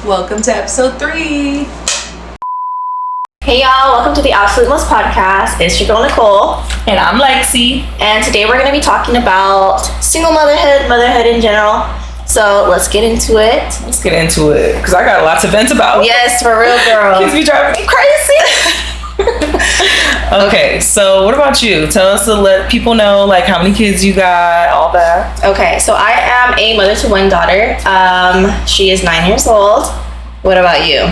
Welcome to episode 3. Hey y'all, welcome to the Absolute Most Podcast. It's your girl Nicole. And I'm Lexi. And today we're going to be talking about single motherhood in general. So let's get into it. Because I got lots of vents about. Yes, for real, girl. Kids be driving me crazy. Okay, so what about you? Tell us to let people know, like, how many kids you got, all that. Okay, so I am a mother to one daughter. She is 9 years old. What about you?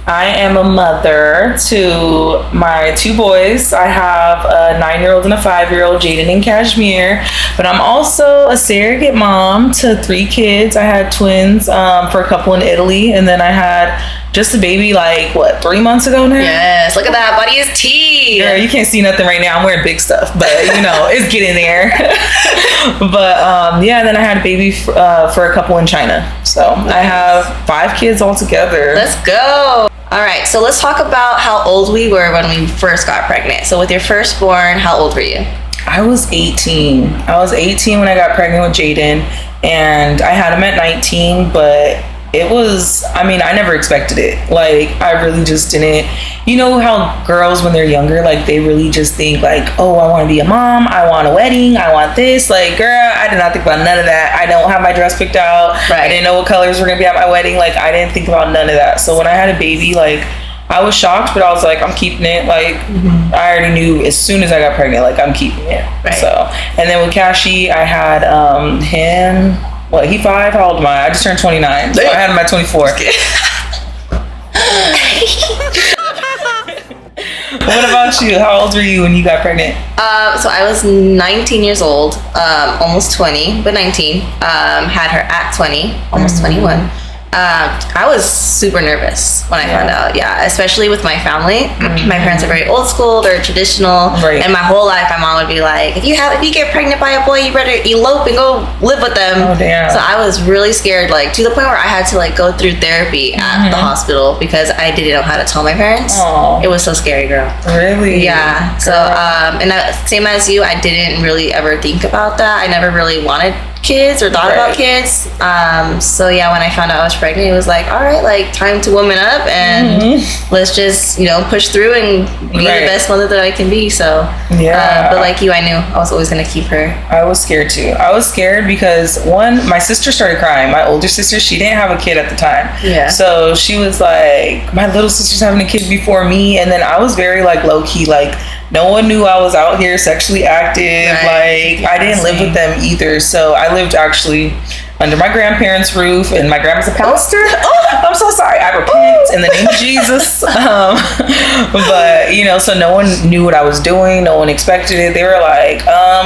I am a mother to my 2 boys. I have a 9-year-old and a 5-year-old, Jaden and Kashmir. But I'm also a surrogate mom to 3 kids. I had twins for a couple in Italy, and then I had just a baby 3 months ago now? Yes, look at that. Body is tea. Girl, you can't see nothing right now. I'm wearing big stuff, but it's getting there. But and then I had a baby for a couple in China. So nice. I have 5 kids altogether. Let's go. All right, so let's talk about how old we were when we first got pregnant. So with your firstborn, how old were you? I was 18. I was 18 when I got pregnant with Jaden, and I had him at 19, but it was, I never expected it. I really just didn't. You know how girls, when they're younger, they really just think oh, I want to be a mom. I want a wedding. I want this. Girl, I did not think about none of that. I don't have my dress picked out. Right. I didn't know what colors were going to be at my wedding. I didn't think about none of that. So when I had a baby, I was shocked, but I was I'm keeping it. I already knew as soon as I got pregnant, I'm keeping it. Right. So, and then with Kashi, I had him. What, he 5? How old am I? I just turned 29. So I had him at 24. What about you? How old were you when you got pregnant? So I was 19 years old, almost 20, but 19. Had her at 20, almost 21. I was super nervous when I found out. Yeah, especially with my family. My parents are very old school. They're traditional. Right. And my whole life, my mom would be like, if you get pregnant by a boy, you better elope and go live with them. Oh, damn. So I was really scared, to the point where I had to go through therapy at the hospital because I didn't know how to tell my parents. Aww. It was so scary, girl. Really? Yeah. So, same as you, I didn't really ever think about that. I never really wanted kids or thought about kids. So yeah, when I found out I was pregnant, it was all right, time to woman up and let's just, push through and be the best mother that I can be. So yeah. But like you, I knew I was always going to keep her. I was scared too. I was scared because my sister started crying. My older sister, she didn't have a kid at the time. Yeah. So she was like, my little sister's having a kid before me. And then I was very low key, no one knew I was out here sexually active. Right. I didn't live with them either. So I lived actually under my grandparents' roof, and my grandma's a pastor. Oh, I'm so sorry. I repent in the name of Jesus. But, so no one knew what I was doing. No one expected it. They were like,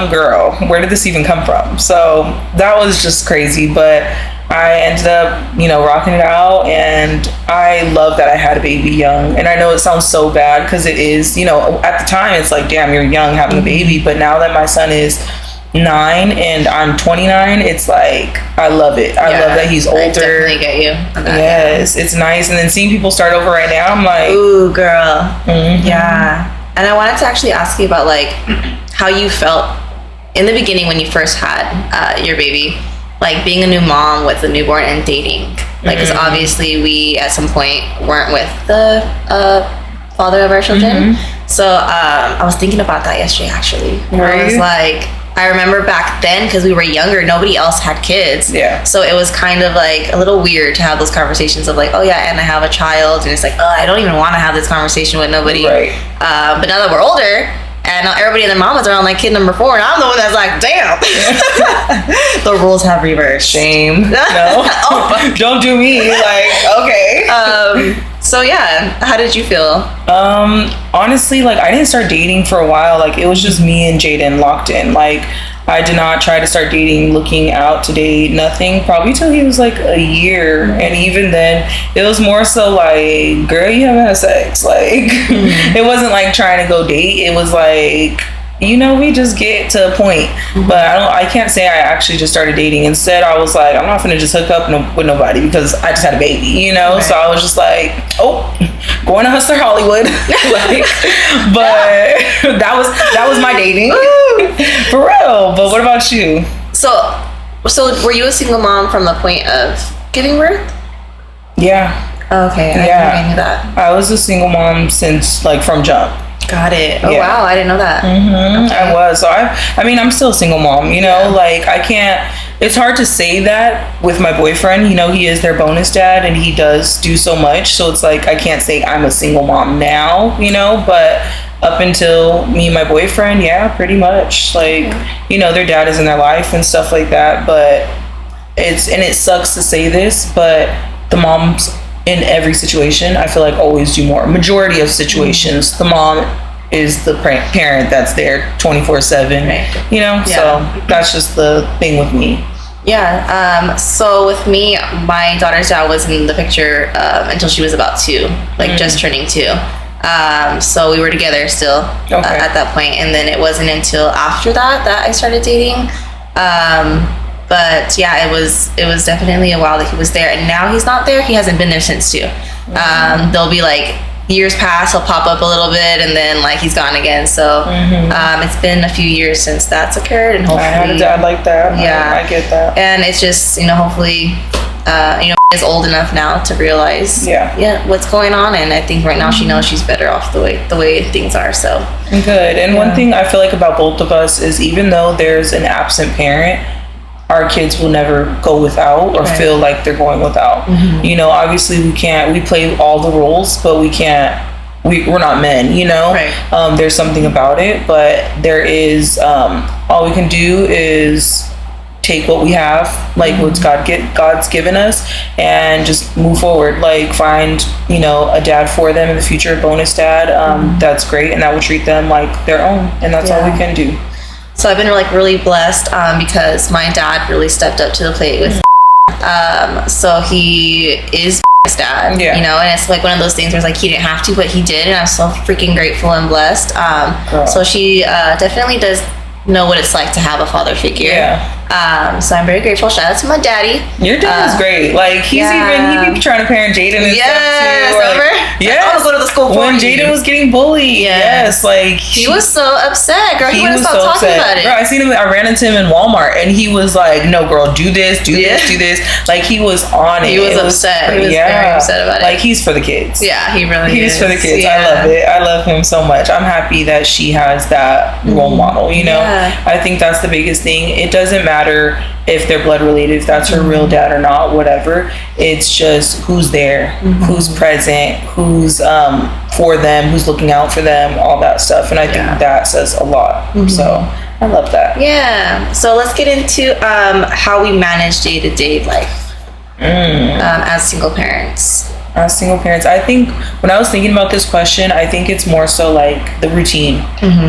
girl, where did this even come from? So that was just crazy. But I ended up, rocking it out, and I love that I had a baby young. And I know it sounds so bad because it is, at the time it's damn, you're young having a baby. But now that my son is 9 and I'm 29, it's I love it. I love that he's older. I definitely get you. Yes, it's nice. And then seeing people start over right now, I'm like, ooh, girl. Yeah. And I wanted to actually ask you about how you felt in the beginning when you first had your baby. Being a new mom with a newborn and dating. Because obviously we, at some point, weren't with the father of our children. So I was thinking about that yesterday, actually. I was I remember back then, because we were younger, nobody else had kids. Yeah. So it was kind of a little weird to have those conversations of oh yeah, and I have a child. And it's I don't even want to have this conversation with nobody. Right. But now that we're older, and now everybody and their mamas are on kid number 4, and I'm the one that's damn. The roles have reversed. Shame. No. Don't do me. Okay. So yeah, how did you feel? Honestly, I didn't start dating for a while. It was just me and Jaden locked in. I did not try to start dating, looking out to date, nothing, probably till he was a year. And even then, it was more so girl, you haven't had sex. It wasn't trying to go date. It was we just get to a point. But I can't say I actually just started dating. Instead, I was I'm not gonna just hook up with nobody because I just had a baby, Right. So I was just going to Hustler Hollywood. But that was my dating. For real. But what about you? So were you a single mom from the point of giving birth? Yeah. Okay, I think I knew that. I was a single mom since like from jump. Got it. Oh wow, I didn't know that. Okay. I was. So I mean, I'm still a single mom. You know, like I can't. It's hard to say that with my boyfriend. You know, he is their bonus dad, and he does do so much. So it's like I can't say I'm a single mom now. You know, but up until me and my boyfriend, yeah, pretty much. Like, you know, their dad is in their life and stuff like that. But it sucks to say this, but the moms in every situation, I feel like always do more. Majority of situations, the mom is the parent that's there 24/7. Right. You know, so that's just the thing with me. Yeah. So with me, my daughter's dad was in the picture until she was about 2, like just turning 2. So we were together still at that point, and then it wasn't until after that I started dating. But yeah, it was definitely a while that he was there, and now he's not there. He hasn't been there since too. There'll be like years pass, he'll pop up a little bit, and then like he's gone again. So it's been a few years since that's occurred, and hopefully I had a dad like that. Yeah, I get that. And it's just, you know, hopefully, is old enough now to realize what's going on, and I think right now she knows she's better off the way things are. So good. And one thing I feel like about both of us is, even though there's an absent parent, our kids will never go without or feel like they're going without. You know, obviously we play all the roles, but we're not men, you know. There's something about it, but there is all we can do is take what we have, like what God's given us, and just move forward. Like find, you know, a dad for them in the future, a bonus dad, that's great, and that will treat them like their own, and that's all we can do. So I've been like really blessed because my dad really stepped up to the plate with so he is dad, you know, and it's like one of those things where it's like he didn't have to, but he did, and I'm so freaking grateful and blessed. So she definitely does know what it's like to have a father figure. So I'm very grateful. Shout out to my daddy. Your dad is great. Like he be trying to parent Jaden and stuff too. I'll go to the school when Jaden was getting bullied. Like he was so upset, girl. He wouldn't stop talking about it. Girl, I ran into him in Walmart, and he was like, "No, girl, do this, do this." Like he was on it. He was upset. He was very upset about it. Like he's for the kids. Yeah, he really is. He's for the kids. I love it. I love him so much. I'm happy that she has that role model. You know, I think that's the biggest thing. It doesn't matter if they're blood related, if that's her real dad or not, whatever. It's just who's there, who's present, who's for them, who's looking out for them, all that stuff. And I think that says a lot. So I love that. Yeah. So let's get into how we manage day-to-day life as single parents. As single parents, I think when I was thinking about this question, I think it's more so like the routine.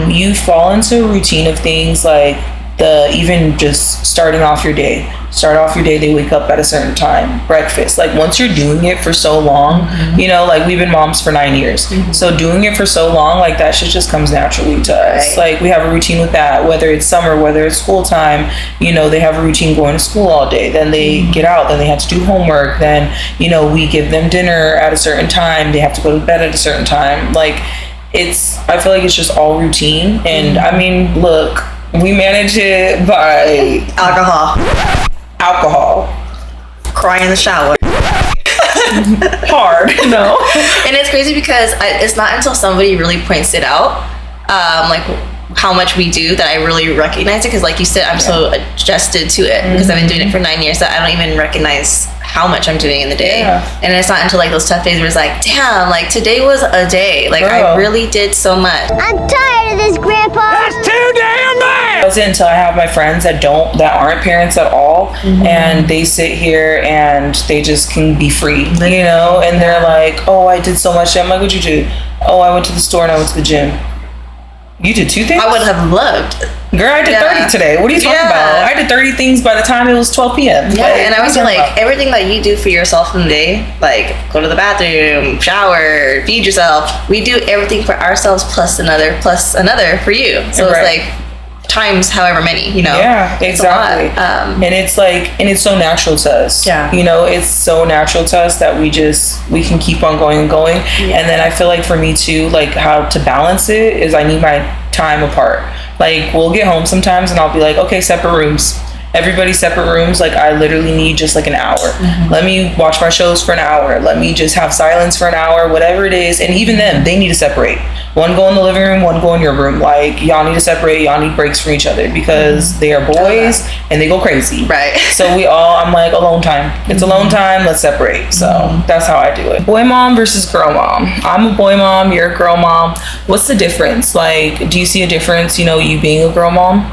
You fall into a routine of things, like even just starting off your day. They wake up at a certain time, breakfast. Like once you're doing it for so long, you know, like we've been moms for 9 years. So doing it for so long, like that shit just comes naturally to us. Like we have a routine with that, whether it's summer, whether it's school time, you know, they have a routine going to school all day. Then they get out, then they have to do homework. Then, you know, we give them dinner at a certain time. They have to go to bed at a certain time. Like I feel like it's just all routine. And I mean, look, we manage it by alcohol, crying in the shower, hard, no. And it's crazy because it's not until somebody really points it out, like how much we do, that I really recognize it. Because like you said, I'm so adjusted to it because I've been doing it for 9 years that I don't even recognize how much I'm doing in the day. And it's not until like those tough days where it's like, damn, like today was a day. Like I really did so much. I'm tired of this, Grandpa. That's too damn bad. It wasn't until I have my friends that aren't parents at all, and they sit here and they just can be free, you know, and they're like, oh, I did so much. I'm like, what'd you do? Oh, I went to the store and I went to the gym. You did 2 things? I would have loved. Girl, I did 30 today. What are you talking about? I did 30 things by the time it was 12 p.m. Yeah, and I was like, everything that you do for yourself in the day, like go to the bathroom, shower, feed yourself. We do everything for ourselves plus another for you. So it's like times however many, you know. Yeah, exactly. And it's like, and it's so natural to us. Yeah. You know, it's so natural to us that we can keep on going and going. Yeah. And then I feel like for me too, like how to balance it is I need my time apart. Like we'll get home sometimes and I'll be like, okay, separate rooms. everybody separate rooms. Like, I literally need just like an hour. Let me watch my shows for an hour. Let me just have silence for an hour, whatever it is. And even them, they need to separate. One go in the living room, one go in your room. Like, y'all need to separate. Y'all need breaks from each other because they are boys and they go crazy. Right. So I'm like, alone time. It's alone time. Let's separate. So that's how I do it. Boy mom versus girl mom. I'm a boy mom. You're a girl mom. What's the difference? Like, do you see a difference, you being a girl mom?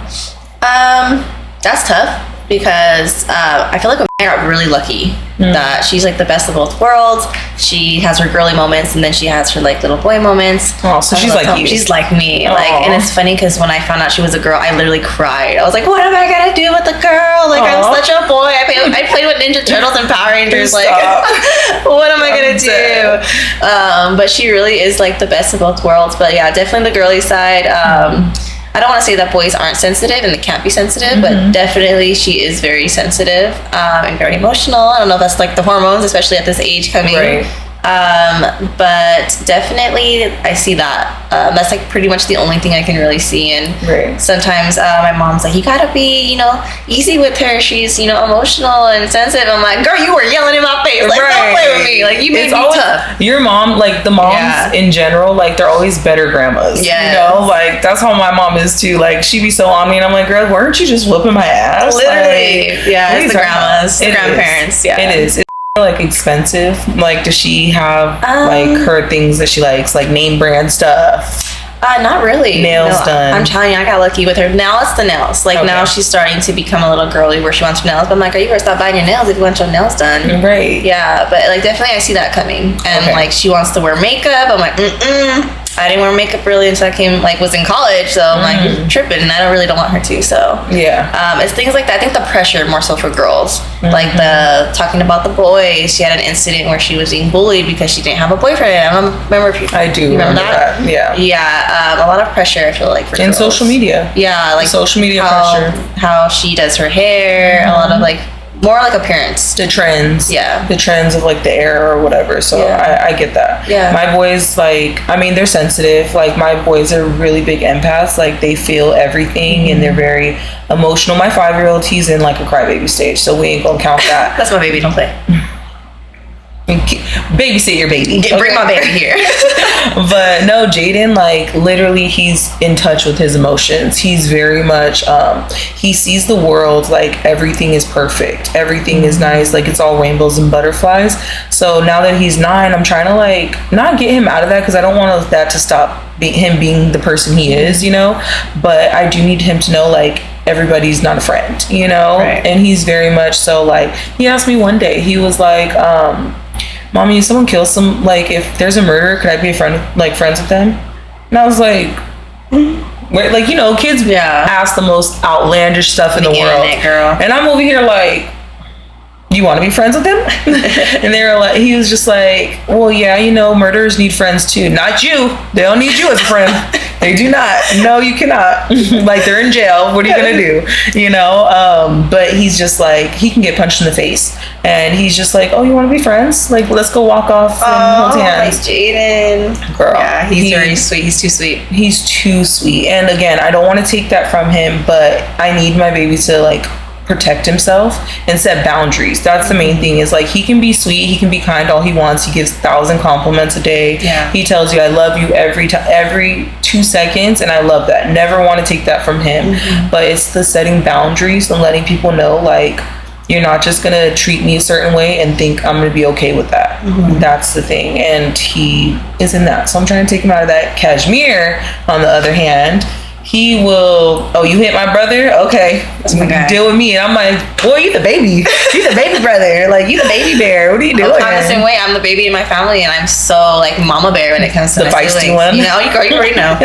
That's tough because I feel like I got really lucky that she's like the best of both worlds. She has her girly moments and then she has her like little boy moments. Oh, so she's like you. She's like me. Like, and it's funny because when I found out she was a girl, I literally cried. I was like, what am I gonna do with a girl? Like, I'm such a boy. I played with Ninja Turtles and Power Rangers. Like, what am I gonna do? But she really is like the best of both worlds. But yeah, definitely the girly side. I don't want to say that boys aren't sensitive and they can't be sensitive, but definitely she is very sensitive and very emotional. I don't know if that's like the hormones, especially at this age coming. Right. But definitely I see that. That's like pretty much the only thing I can really see. And sometimes my mom's like, you gotta be, easy with her. She's, emotional and sensitive. I'm like, girl, you were yelling in my face. Like, don't play with me. Like, you made me tough. Your mom, like the moms in general, like they're always better grandmas. Like that's how my mom is too. Like she'd be so on me and I'm like, girl, weren't you just whooping my ass? Literally. It's the grandmas, the grandparents. It is. Like expensive? Like does she have like her things that she likes, like name brand stuff? Not really. Nails done. I'm telling you, I got lucky with her. Now it's the nails. Like now she's starting to become a little girly where she wants her nails. But I'm like, are you gonna stop buying your nails if you want your nails done? Right. Yeah, but like definitely I see that coming. And like she wants to wear makeup. I'm like, I didn't wear makeup really until I was in college, so I'm like tripping, and I don't want her to. So it's things like that. I think the pressure more so for girls, like the talking about the boys. She had an incident where she was being bullied because she didn't have a boyfriend. I don't remember if you. I do remember that. Yeah. A lot of pressure I feel like for girls. social media. Yeah, like social media pressure. How she does her hair, a lot of like. More like appearance. The trends. Yeah. The trends of like the era or whatever. So I get that. Yeah. My boys, like, I mean, they're sensitive. Like, my boys are really big empaths. Like, they feel everything and they're very emotional. My 5-year-old, he's in like a crybaby stage. So we ain't gonna count that. That's my baby. Don't play. Babysit your baby. Bring my baby here. But no, Jaden, like literally he's in touch with his emotions. He's very much he sees the world like everything is perfect, everything is nice, like it's all rainbows and butterflies. So now that he's 9, I'm trying to like not get him out of that because I don't want that to stop him being the person he is, but I do need him to know like everybody's not a friend, and he's very much so like he asked me one day, he was like Mommy, if someone kills like if there's a murder, could I be friends with them? And I was like, like, kids ask the most outlandish stuff in the world. Girl. And I'm over here like, you want to be friends with them? And they were like, he was just like, well, yeah, murderers need friends too. Not you. They don't need you as a friend. They do not. No, you cannot. Like, they're in jail. What are you going to do? But he's just like, he can get punched in the face. And he's just like, oh, you want to be friends? Like, let's go walk off and hold hands. Nice, Jaden. Girl. Yeah, he's very sweet. He's too sweet. He's too sweet. And again, I don't want to take that from him, but I need my baby to like protect himself and set boundaries. That's the main thing, is like he can be sweet, he can be kind all he wants, he gives 1,000 compliments a day, he tells you I love you every 2 seconds, and I love that. Never want to take that from him. But it's the setting boundaries and letting people know like you're not just gonna treat me a certain way and think I'm gonna be okay with that. That's the thing, and he is in that. So I'm trying to take him out of that. Kashmir, on the other hand, he will, oh, you hit my brother? Okay. Deal with me. And I'm like, boy, you the baby. You the baby brother. Like, you the baby bear. What are you doing? I'm the same way. I'm the baby in my family, and I'm so, like, mama bear when it comes to the feisty one. You already know.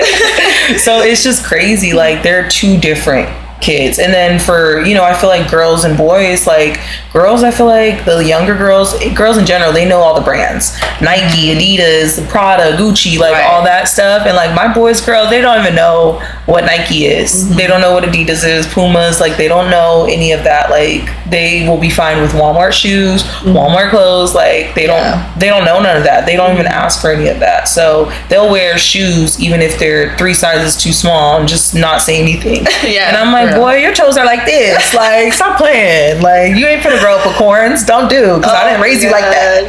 So it's just crazy. Like, they're two different kids. And then for, I feel like girls and boys, like girls, I feel like the younger girls in general, they know all the brands, Nike, Adidas, Prada, Gucci, like all that stuff. And like my boys, girl, they don't even know what Nike is. They don't know what Adidas is, Pumas, like they don't know any of that. Like they will be fine with Walmart shoes, Walmart clothes. Like they don't know none of that. They don't even ask for any of that. So they'll wear shoes even if they're 3 sizes too small and just not say anything. And I'm like, like, boy, your toes are like this. Like, stop playing. Like, you ain't finna grow up with corns. Don't do, because I didn't raise you like that.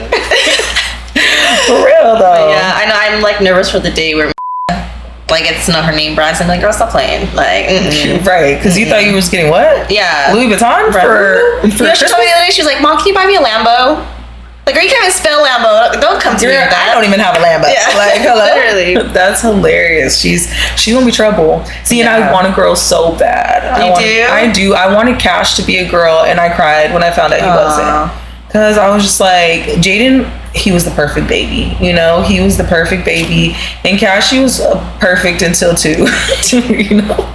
For real, though. But yeah, I know. I'm like nervous for the day where like it's not her name, Bryson. Like, girl, stop playing. Like, right? Because you thought you was getting what? Yeah, Louis Vuitton for you know, she told me the other day. She was like, "Mom, can you buy me a Lambo?" Like, girl, you can't even spell Lambo. Don't come to me with that. I don't even have a Lambo. Yeah. Like, hello. Literally. That's hilarious. She's gonna be trouble. See, and I want a girl so bad. I do. I wanted Cash to be a girl, and I cried when I found out he wasn't. Because I was just like, Jaden, he was the perfect baby. You know, he was the perfect baby. And Cash, he was perfect until 2. You know?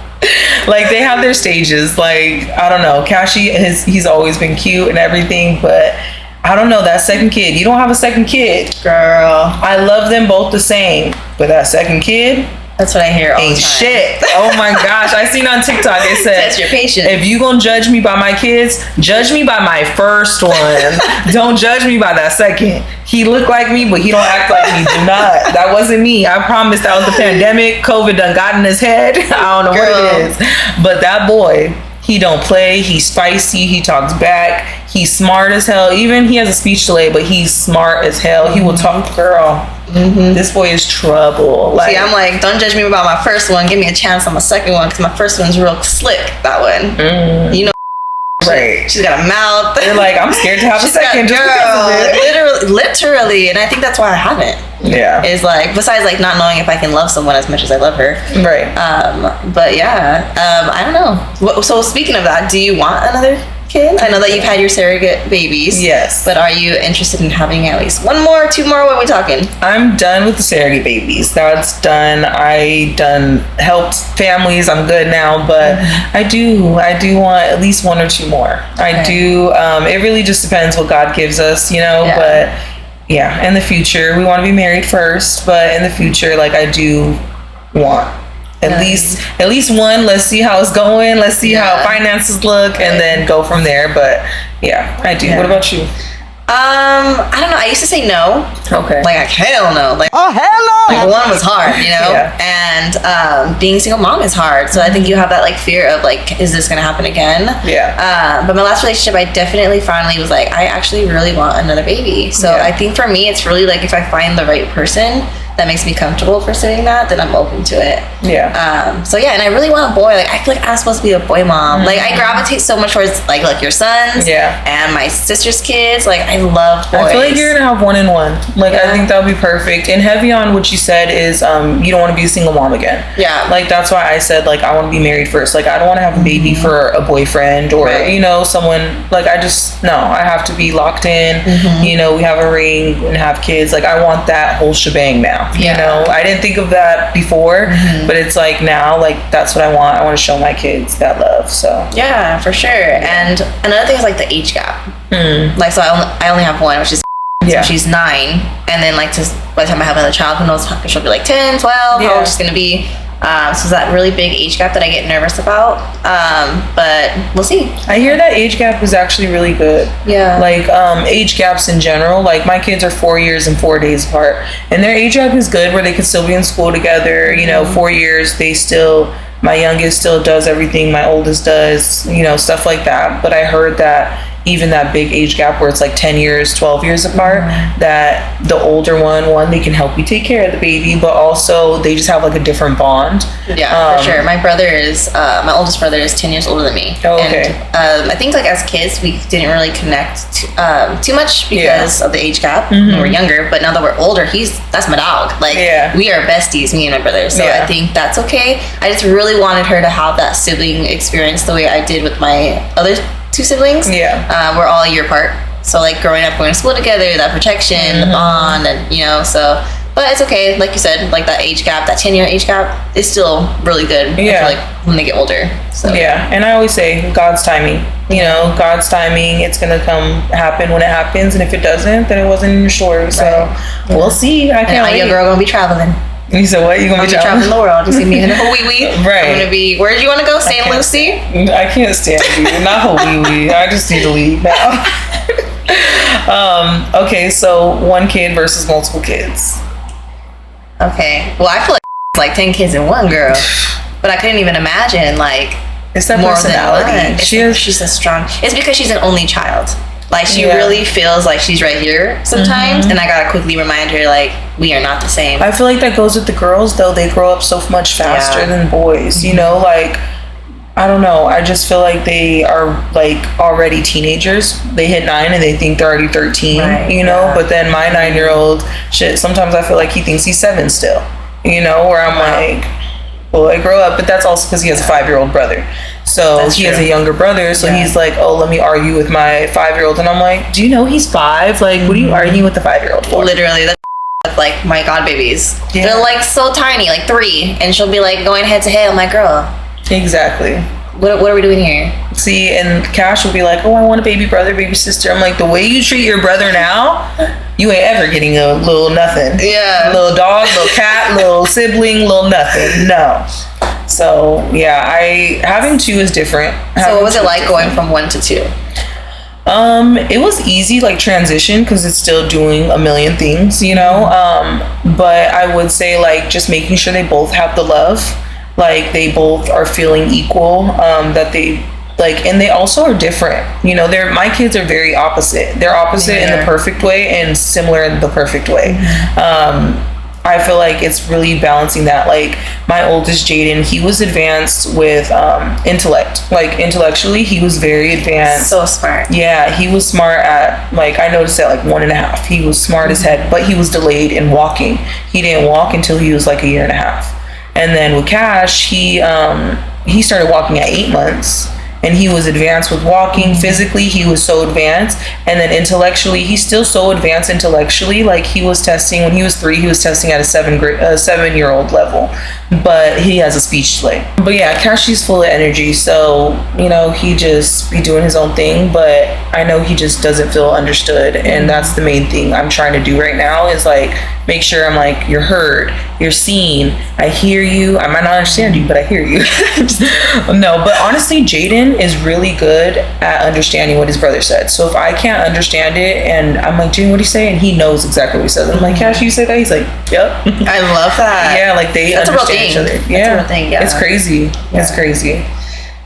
Like, they have their stages. Like, I don't know. Cashy, he's always been cute and everything, but I don't know, that second kid. You don't have a second kid. Girl. I love them both the same, but that second kid, that's what I hear all the time. Shit. Oh my gosh. I seen on TikTok, it said, test your patience. If you gonna judge me by my kids, judge me by my first one. Don't judge me by that second. He looked like me, but he don't act like me. Do not. That wasn't me. I promise that was the pandemic. COVID done got in his head. I don't know what it is. But that boy, he don't play. He's spicy. He talks back. He's smart as hell. Even he has a speech delay, but he's smart as hell. He will talk, girl. This boy is trouble. Like, see, I'm like, don't judge me about my first one. Give me a chance on my second one, because my first one's real slick. That one, you know. Right. She's got a mouth. You're like, I'm scared to have a second. Just because of it. Literally, and I think that's why I haven't. Yeah. Is like, besides like not knowing if I can love someone as much as I love her. Right. But yeah, I don't know. So speaking of that, do you want another kid? I know that you've had your surrogate babies. Yes. But are you interested in having at least one more, 2 more? What are we talking? I'm done with the surrogate babies. That's done. I done helped families. I'm good now, but I do want at least 1 or 2 more. I do. It really just depends what God gives us, you know, but yeah, in the future, we want to be married first, but in the future, like, I do want at least 1. Let's see how it's going. Let's see how finances look, and then go from there. But yeah, I do. What about you? I don't know. I used to say no. Okay. Like hell no. Like, oh hell no. Like, 1 was hard, you know. And being a single mom is hard. So I think you have that like fear of like, is this gonna happen again? Yeah. But my last relationship, I definitely finally was like, I actually really want another baby. So I think for me, it's really like if I find the right person that makes me comfortable pursuing that, then I'm open to it. Yeah. So yeah, and I really want a boy. Like, I feel like I'm supposed to be a boy mom. Like, I gravitate so much towards like your sons. Yeah. And my sister's kids. Like, I love boys. I feel like you're gonna have 1 and 1. Like, I think that would be perfect. And heavy on what you said is you don't want to be a single mom again. Yeah. Like, that's why I said, like, I want to be married first. Like, I don't want to have a baby for a boyfriend or you know, someone. Like, I have to be locked in. You know, we have a ring and have kids. Like, I want that whole shebang now. You know, I didn't think of that before, but it's like now, like, that's what I want. I want to show my kids that love. So yeah, for sure. And another thing is like the age gap. Like, so I only have 1, which is so she's 9, and then like by the time I have another child, who knows if she'll be like 10, 12, how old she's gonna be. So it's that really big age gap that I get nervous about. But we'll see. I hear that age gap is actually really good. Yeah. Like, age gaps in general, like, my kids are 4 years and 4 days apart, and their age gap is good where they can still be in school together. You know, 4 years, my youngest still does everything my oldest does, you know, stuff like that. But I heard that even that big age gap where it's like 10 years, 12 years apart, that the older one, they can help you take care of the baby, but also they just have like a different bond. Yeah, for sure. My oldest brother is 10 years older than me. Oh, okay. And I think like as kids, we didn't really connect too much because of the age gap when we were younger, but now that we're older, that's my dog. Like, we are besties, me and my brother. So I think that's okay. I just really wanted her to have that sibling experience the way I did with my other 2 siblings. We're all a year apart, so like growing up, going to school together, that protection, the bond, and you know, so. But it's okay, like you said, like that age gap, that 10-year age gap is still really good. I feel like when they get older. So and I always say God's timing. You know, God's timing. It's gonna happen when it happens, and if it doesn't, then it wasn't in your story. So we'll see. I can't wait. Your girl gonna be traveling. You said what? You gonna be traveling the world? You see me in Hawaii. Right. I'm gonna be. Where do you want to go? St. Lucie. I can't stand you. Not Hawaii. I just need to leave now. Okay, so 1 kid versus multiple kids. Okay. Well, I feel like 10 kids in 1 girl, but I couldn't even imagine like It's that more personality. than one. She's a strong. It's because she's an only child. Like, she really feels like she's right here sometimes, and I gotta quickly remind her, like, we are not the same. I feel like that goes with the girls, though. They grow up so much faster than boys, you know? Like, I don't know. I just feel like they are, like, already teenagers. They hit 9 and they think they're already 13, you know? But then my 9-year-old, sometimes I feel like he thinks he's 7 still, you know? Where I'm like, well, I grow up, but that's also because he has a 5-year-old brother. So he has a younger brother, so he's like, oh, let me argue with my 5-year-old. And I'm like, do you know he's 5? Like, what are you arguing with the 5-year-old for? Literally, that's like my god babies. They're like so tiny, like 3, and she'll be like going head to head. I'm like, girl. Exactly. What are we doing here? See, and Cash will be like, oh, I want a baby brother, baby sister. I'm like, the way you treat your brother now, you ain't ever getting a little nothing. Yeah. Little dog, little cat, little sibling, little nothing. No. So, yeah, having 2 is different. So what was it like going from 1 to 2? It was easy, like, transition, because it's still doing a million things, you know? But I would say, like, just making sure they both have the love. Like, they both are feeling equal, that they, like, and they also are different. You know, my kids are very opposite. They're opposite in the perfect way and similar in the perfect way. I feel like it's really balancing that. Like, my oldest, Jaden, he was advanced with intellect. Like, intellectually, he was very advanced. So smart. Yeah, he was smart at, like, I noticed at, like, 1.5. He was smart as heck, but he was delayed in walking. He didn't walk until he was, like, 1.5 years. And then with Cash, he started walking at 8 months. And he was advanced with walking. Physically, he was so advanced. And then intellectually, he's still so advanced intellectually. Like, he was testing, when he was 3, he was testing at a 7-year-old level. But he has a speech delay. But yeah, Cashy's full of energy. So, you know, he just be doing his own thing. But I know he just doesn't feel understood. And that's the main thing I'm trying to do right now is, like, make sure I'm like, you're heard, you're seen, I hear you. I might not understand you, but I hear you. No, but honestly, Jaden is really good at understanding what his brother said. So if I can't understand it and I'm like, Jaden, what do you say? And he knows exactly what he says. I'm like, Cash, you say that? He's like, yep. I love that. Yeah, like they understand each other. Yeah. That's a real thing, yeah. It's crazy. Yeah. It's crazy.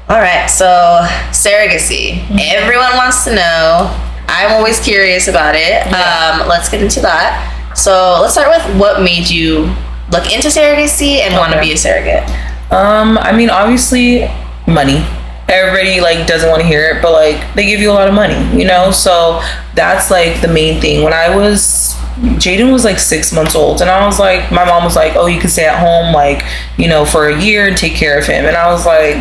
All right, so surrogacy. Everyone wants to know. I'm always curious about it. Yeah. Let's get into that. So let's start with what made you look into surrogacy and want to be a surrogate. I mean, obviously, money. Everybody, like, doesn't want to hear it, but, like, they give you a lot of money, you know? So that's, like, the main thing. When Jaden was, like, 6 months old, and I was like, my mom was like, oh, you can stay at home, like, you know, for a year and take care of him. And I was like,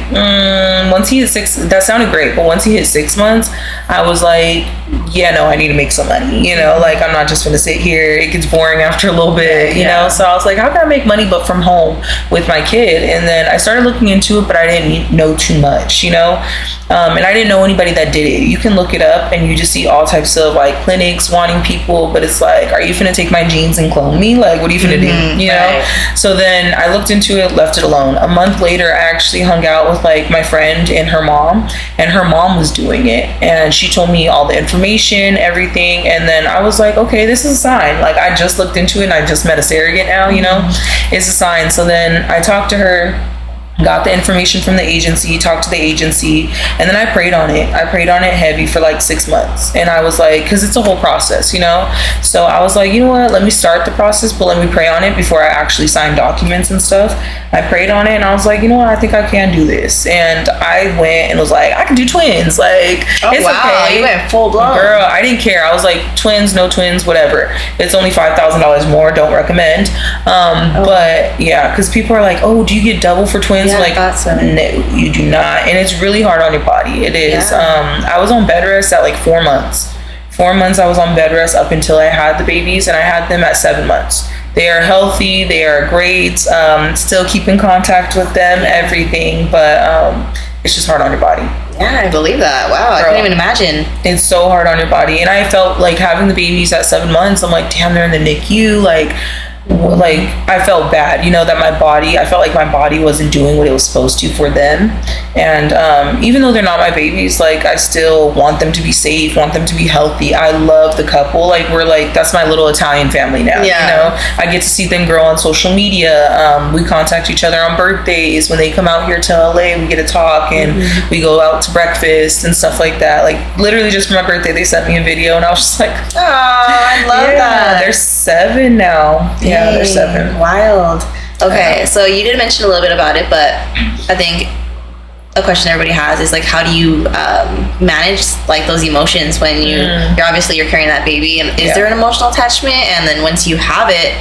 once he hit 6, that sounded great, but once he hit 6 months, I was like, yeah, no, I need to make some money, you know? Like, I'm not just gonna sit here. It gets boring after a little bit, you know? So I was like, how can I make money but from home with my kid? And then I started looking into it, but I didn't know too much, you know? And I didn't know anybody that did it. You can look it up and you just see all types of, like, clinics wanting people, but it's like, are you finna take my genes and clone me? Like, what are you finna do? You know? So then I looked into it, left it alone. A month later, I actually hung out with, like, my friend and her mom was doing it. And she told me all the information, everything. And then I was like, okay, this is a sign. Like, I just looked into it and I just met a surrogate now, you know? It's a sign. So then I talked to her, got the information from the agency, talked to the agency, and then I prayed on it. I prayed on it heavy for like 6 months. And I was like, because it's a whole process, you know? So I was like, you know what? Let me start the process, but let me pray on it before I actually sign documents and stuff. I prayed on it and I was like, you know what? I think I can do this. And I went and was like, I can do twins. Like, it's okay. You went full blown. Girl, I didn't care. I was like, twins, no twins, whatever. It's only $5,000 more. Don't recommend. But yeah, because people are like, oh, do you get double for twins? Yeah, like, no, you do not. And it's really hard on your body. It is. Yeah. I was on bed rest at like 4 months. 4 months I was on bed rest up until I had the babies, and I had them at 7 months. They are healthy. They are great. Still keep in contact with them, everything. But it's just hard on your body. Yeah, I believe that. Wow, I couldn't even imagine. It's so hard on your body. And I felt like having the babies at 7 months, I'm like, damn, they're in the NICU. Like, like I felt bad, that I felt like my body wasn't doing what it was supposed to for them. And even though they're not my babies, like I still want them to be safe, want them to be healthy. I love the couple. Like we're like, that's my little Italian family now. I get to see them grow on social media. We contact each other on birthdays. When they come out here to LA, we get to talk, and we go out to breakfast and stuff like that. Like literally just for my birthday, they sent me a video, and I was just like, oh, I love that. They're 7 now. Yeah, they're 7. Wild. Okay, so you did mention a little bit about it, but I think a question everybody has is like, how do you manage like those emotions when you're carrying that baby, and is there an emotional attachment? And then once you have it,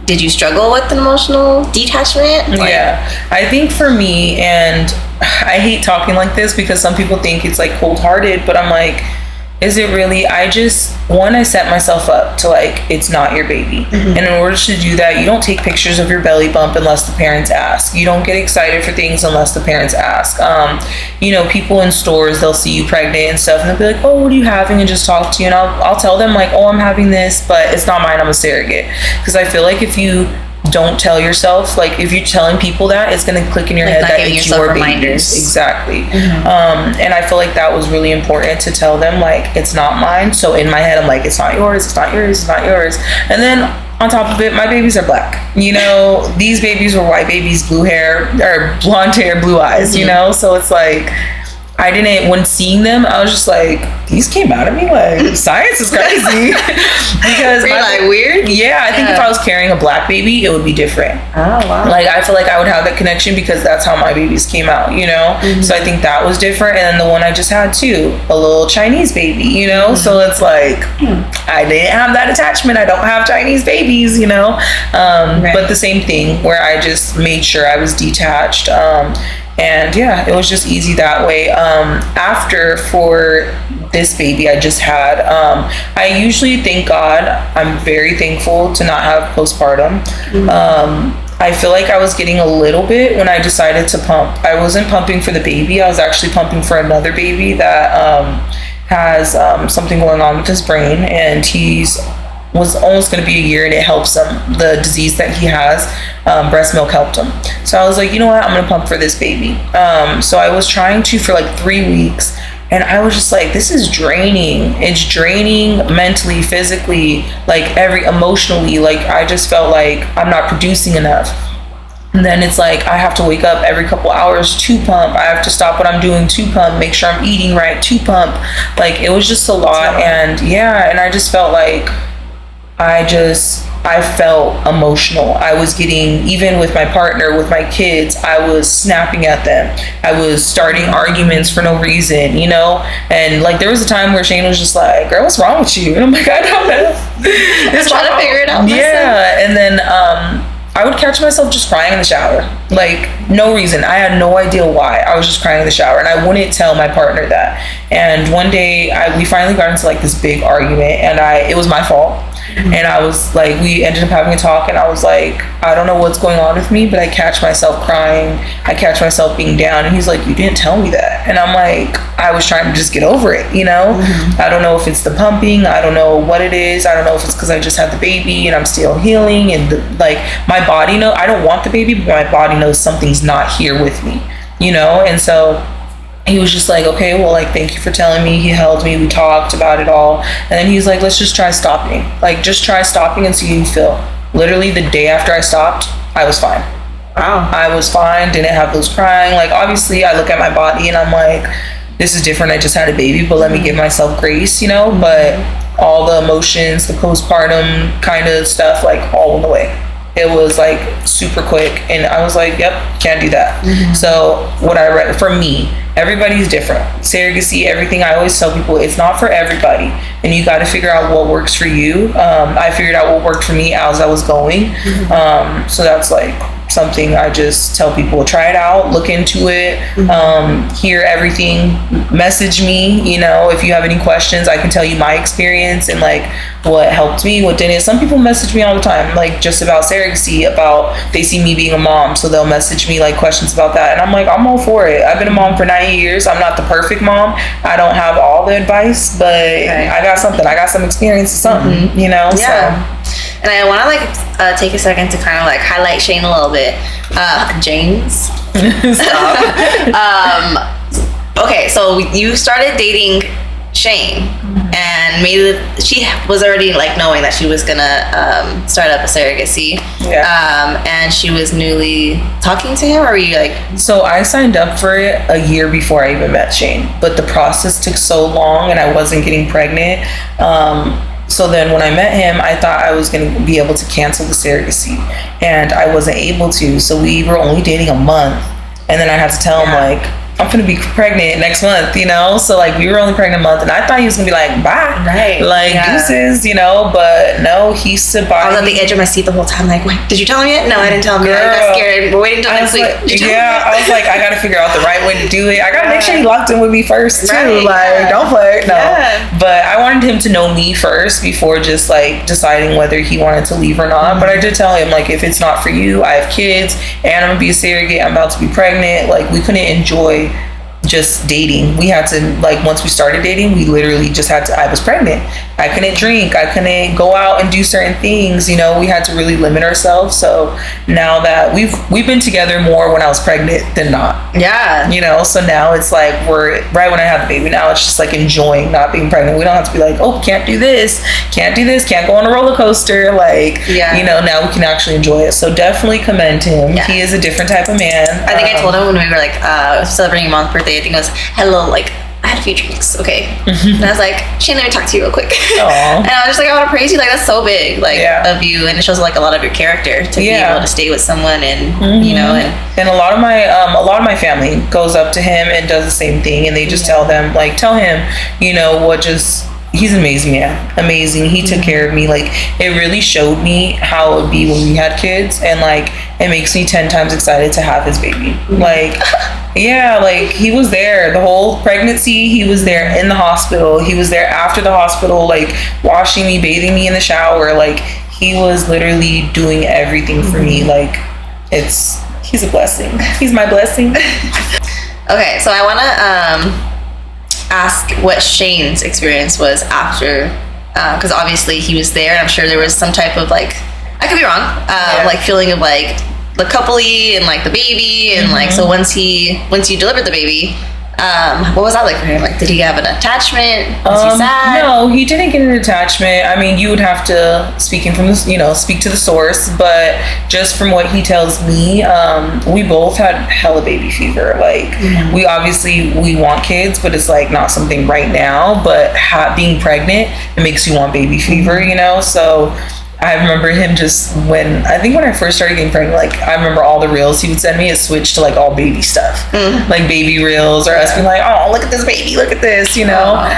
did you struggle with an emotional detachment? I think for me, and I hate talking like this because some people think it's like cold-hearted, but I'm like, is it really? I set myself up to like, it's not your baby. And in order to do that, you don't take pictures of your belly bump unless the parents ask. You don't get excited for things unless the parents ask. People in stores, they'll see you pregnant and stuff, and they'll be like, oh, what are you having? And just talk to you. And I'll tell them like, oh, I'm having this, but it's not mine, I'm a surrogate. Because I feel like if you don't tell yourself, like if you're telling people that, it's going to click in your head that it's your baby. Exactly. And I feel like that was really important to tell them, like, it's not mine. So in my head, I'm like, it's not yours, it's not yours, it's not yours. And then on top of it, my babies are black. These babies were white babies, blue hair, or blonde hair, blue eyes, so it's like, when seeing them, I was just like, these came out of me, like, science is crazy. Because were you like weird? Yeah, I think if I was carrying a black baby, it would be different. Oh, wow. Like, I feel like I would have that connection because that's how my babies came out, So I think that was different. And then the one I just had too, a little Chinese baby, So it's like, I didn't have that attachment. I don't have Chinese babies, Right. But the same thing where I just made sure I was detached. And it was just easy that way. After, for this baby I just had, I usually, thank God, I'm very thankful to not have postpartum. I feel like I was getting a little bit when I decided to pump. I wasn't pumping for the baby. I was actually pumping for another baby that has something going on with his brain, and was almost going to be a year, and it helps him. The disease that he has, breast milk helped him. So I was like, you know what, I'm going to pump for this baby. So I was trying to for like 3 weeks, and I was just like, this is draining. It's draining mentally, physically, like emotionally. Like I just felt like I'm not producing enough. And then it's like, I have to wake up every couple hours to pump. I have to stop what I'm doing to pump, make sure I'm eating right to pump. Like it was just a lot. And and I just felt like, I felt emotional. I was getting, even with my partner, with my kids, I was snapping at them. I was starting arguments for no reason, And like there was a time where Shane was just like, girl, what's wrong with you? And I'm like, I don't know. I'm trying to figure it out myself. Yeah. And then I would catch myself just crying in the shower. Like no reason. I had no idea why. I was just crying in the shower, and I wouldn't tell my partner that. And one day we finally got into like this big argument, and it was my fault. And I was like, we ended up having a talk, and I was like, I don't know what's going on with me, but I catch myself crying. I catch myself being down. And he's like, you didn't tell me that. And I'm like, I was trying to just get over it, I don't know if it's the pumping. I don't know what it is. I don't know if it's because I just had the baby and I'm still healing. And my body I don't want the baby, but my body knows something's not here with me, And so he was just like, okay, well, like, thank you for telling me. He held me. We talked about it all. And then he's like, let's just try stopping. Like, just try stopping and see how you feel. Literally the day after I stopped, I was fine. Wow. I was fine. Didn't have those crying. Like, obviously, I look at my body and I'm like, this is different. I just had a baby, but let me give myself grace, But all the emotions, the postpartum kind of stuff, like, all went away. It was like super quick, and I was like, yep, can't do that. So what I read, for me, everybody's different. Surrogacy, everything, I always tell people, it's not for everybody, and you got to figure out what works for you. I figured out what worked for me as I was going. So that's like something I just tell people, try it out, look into it, hear everything, message me, if you have any questions. I can tell you my experience and like what helped me, what didn't. Some people message me all the time, like just about surrogacy, about they see me being a mom, so they'll message me like questions about that, and I'm like, I'm all for it. I've been a mom for 9 years. I'm not the perfect mom. I don't have all the advice, but I got something. I got some experience or something, Yeah. So. And I want to take a second to kind of like highlight Shane a little bit. James. Okay, so you started dating Shane, and maybe she was already like knowing that she was gonna start up a surrogacy. Yeah. And she was newly talking to him, or were you like? So I signed up for it a year before I even met Shane, but the process took so long and I wasn't getting pregnant. So then when I met him, I thought I was going to be able to cancel the surrogacy, and I wasn't able to. So we were only dating a month, and then I had to tell him like, I'm gonna be pregnant next month, you know? So like we were only pregnant a month, and I thought he was gonna be like, bye. Right. Like deuces, you know, but no, he stood by. I was at the edge of my seat the whole time, like, wait, did you tell him yet? No, I didn't tell him yet. I got scared. We're waiting until next week. I was like, I gotta figure out the right way to do it. I gotta make sure he locked in with me first too. Right, like, don't play. No. Yeah. But I wanted him to know me first before just like deciding whether he wanted to leave or not. But I did tell him, like, if it's not for you, I have kids and I'm gonna be a surrogate, I'm about to be pregnant. Like, we couldn't enjoy just dating. We had to, like, once we started dating, we literally just had to, I was pregnant. I couldn't drink. I couldn't go out and do certain things. You know, we had to really limit ourselves. So now that we've been together more when I was pregnant than not. Yeah. You know, so now it's like we're right when I have the baby. Now it's just like enjoying not being pregnant. We don't have to be like, oh, can't do this, can't go on a roller coaster. Like, you know, now we can actually enjoy it. So definitely commend him. Yeah. He is a different type of man. I think I told him when we were like celebrating your mom's birthday, I think it was, hello, like, I had a few drinks, okay? And I was like, Shane, let me talk to you real quick. And I was just like, I want to praise you. Like, that's so big, like, of you. And it shows, like, a lot of your character to be able to stay with someone and, you know. And a lot of my family goes up to him and does the same thing. And they just tell him, you know, he's an amazing man. Amazing. He took care of me. Like, it really showed me how it would be when we had kids. And, like, it makes me 10 times excited to have his baby. Like, yeah, like, he was there the whole pregnancy. He was there in the hospital. He was there after the hospital, like, washing me, bathing me in the shower. Like, he was literally doing everything for me. Like, he's a blessing. He's my blessing. Okay, so I want to ask what Shane's experience was after, because obviously he was there, and I'm sure there was some type of, like, I could be wrong, like, feeling of, like, the coupley and, like, the baby, and like, so once you delivered the baby, what was that like for him? Like, did he have an attachment? Was he sad? No, he didn't get an attachment. I mean, you would have to speak to the source, but just from what he tells me, we both had hella baby fever. Like, we want kids, but it's like not something right now, but being pregnant, it makes you want baby fever, you know? So I remember him when I first started getting pregnant, like, I remember all the reels he would send me, it switched to, like, all baby stuff, like baby reels, or us being like, oh, look at this baby, look at this, you know?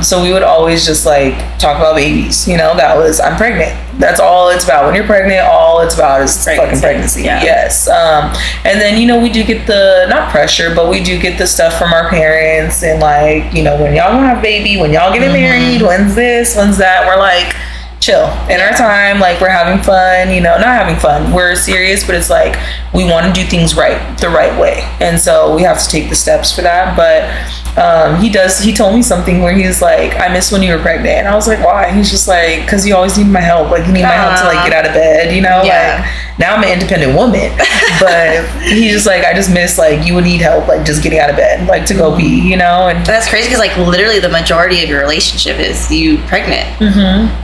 So we would always just, like, talk about babies, you know? I'm pregnant. That's all it's about. When you're pregnant, all it's about is fucking pregnancy. Yeah. Yes. And then, you know, we do get not pressure, but we do get the stuff from our parents, and, like, you know, when y'all gonna have baby, when y'all getting married, when's this, when's that? We're like, chill in our time, like, we're having fun, you know, not having fun, we're serious, but it's like we want to do things the right way, and so we have to take the steps for that. But he told me something where he's like, I miss when you were pregnant, and I was like, why? He's just like, because you always need my help, like, you need my help to, like, get out of bed, you know? Like, now I'm an independent woman, but he's just like, I just miss, like, you would need help, like, just getting out of bed, like, to go pee, you know? And that's crazy, because, like, literally the majority of your relationship is you pregnant.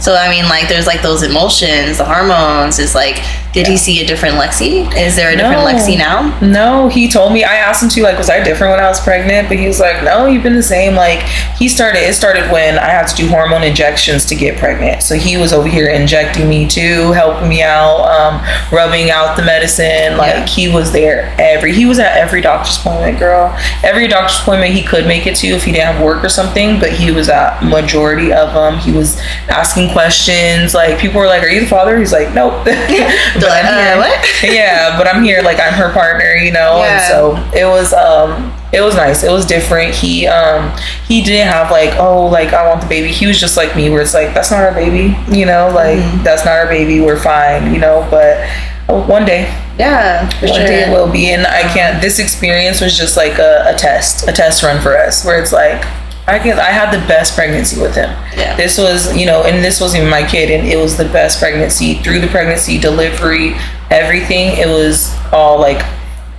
So I mean, like, there's, like, those emotions, the hormones. Is like, did he see a different Lexi? Is there a different Lexi now? No, he told me, I asked him to, like, was I different when I was pregnant? But he was like, no, you've been the same. Like, it started when I had to do hormone injections to get pregnant. So he was over here injecting me too, helping me out, rubbing out the medicine. Like, he was there he was at every doctor's appointment, girl. Every doctor's appointment he could make it to if he didn't have work or something, but he was at majority of them. He was asking questions. Like, people were like, are you the father? He's like, nope. But I'm here. What? Yeah, but I'm here, like, I'm her partner, you know? And so it was nice. It was different. He didn't have, like, oh, like, I want the baby. He was just like me, where it's like, that's not our baby, you know? Like, that's not our baby. We're fine, you know? But one day. Yeah, for one day it will be. And this experience was just like a test run for us, where it's like, I had the best pregnancy with him. Yeah. This was, and this wasn't even my kid, and it was the best pregnancy. Through the pregnancy, delivery, everything, it was all like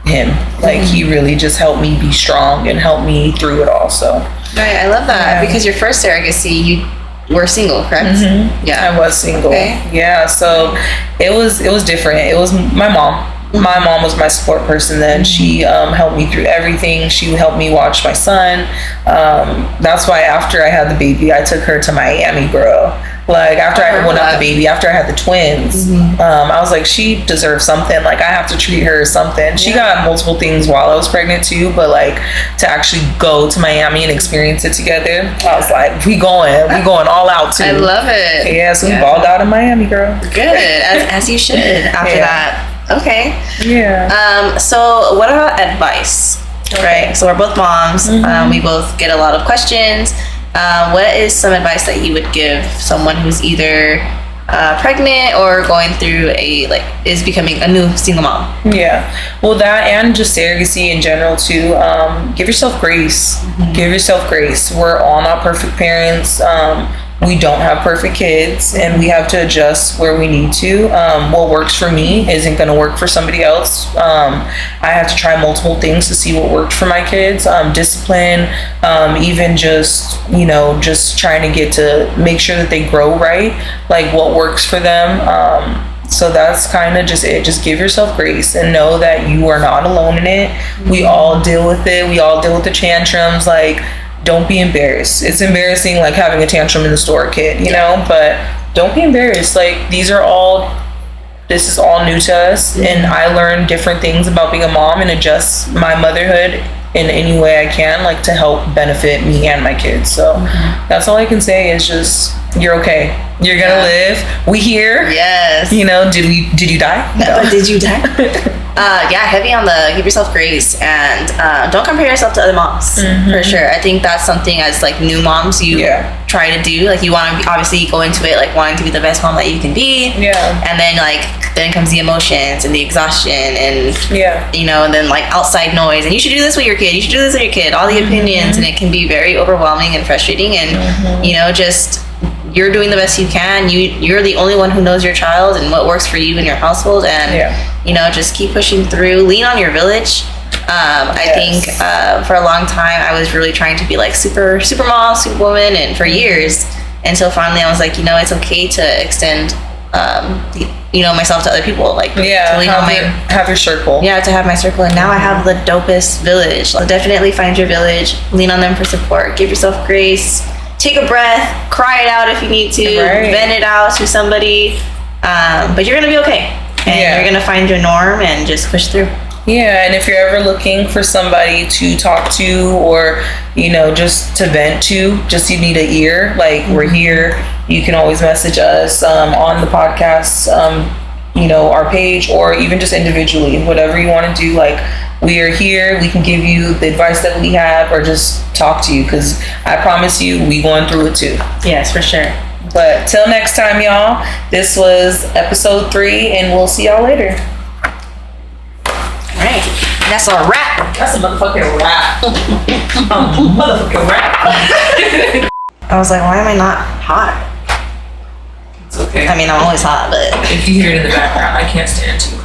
him. Like he really just helped me be strong and helped me through it all. So right, I love that because your first surrogacy, you were single, correct? Yeah, I was single. Okay. Yeah, so it was different. It was my mom. My mom was my support person then. She helped me through everything. She helped me watch my son. That's why after I had the baby, I took her to Miami, bro. Like after not the baby, after I had the twins, I was like, she deserves something. Like I have to treat her as something. She got multiple things while I was pregnant too, but like to actually go to Miami and experience it together, I was like, we going all out too. I love it. Yeah, so we balled out in Miami, girl. Good, as you should after that. Okay. Yeah. So what about advice? Right. So we're both moms. We both get a lot of questions. What is some advice that you would give someone who's either pregnant or going through is becoming a new single mom? Yeah. Well, that and just surrogacy in general too. Give yourself grace. Give yourself grace. We're all not perfect parents. We don't have perfect kids, and we have to adjust where we need to. What works for me isn't going to work for somebody else. I have to try multiple things to see what worked for my kids. Discipline, even just trying to make sure that they grow right, like what works for them. So that's kind of just it. Just give yourself grace and know that you are not alone in it. We all deal with it. We all deal with the tantrums. Like, don't be embarrassed. It's embarrassing, like having a tantrum in the store, kid, but don't be embarrassed. Like this is all new to us, and I learned different things about being a mom and adjust my motherhood in any way I can, like to help benefit me and my kids. So that's all I can say is just, you're okay. You're gonna live. We here. Yes. Did you die? No. Did you die? Heavy on the give yourself grace and don't compare yourself to other moms for sure. I think that's something as like new moms you try to do. Like you want to obviously go into it like wanting to be the best mom that you can be. Yeah. And then comes the emotions and the exhaustion and and then like outside noise and you should do this with your kid. You should do this with your kid. All the opinions and it can be very overwhelming and frustrating and just. You're doing the best you can. You're the only one who knows your child and what works for you and your household. And, just keep pushing through. Lean on your village. I think for a long time, I was really trying to be like super mom, super woman. And for years, until finally I was like, it's okay to extend, myself to other people. Like, have your circle. Yeah, to have my circle. And now I have the dopest village. So definitely find your village. Lean on them for support. Give yourself grace. Take a breath, cry it out if you need to, vent it out to somebody, but you're gonna be okay, and you're gonna find your norm and just push through. Yeah, and if you're ever looking for somebody to talk to or, just to vent to, just you need an ear, like we're here. You can always message us on the podcast, our page, or even just individually, whatever you want to do. Like, we are here. We can give you the advice that we have or just talk to you, because I promise you, we going through it too. Yes, for sure. But till next time, y'all, this was episode 3, and we'll see y'all later. All right. That's a wrap. That's a motherfucking wrap. Motherfucking wrap. I was like, why am I not hot? It's okay. I mean, I'm always hot, but... If you hear it in the background, I can't stand you.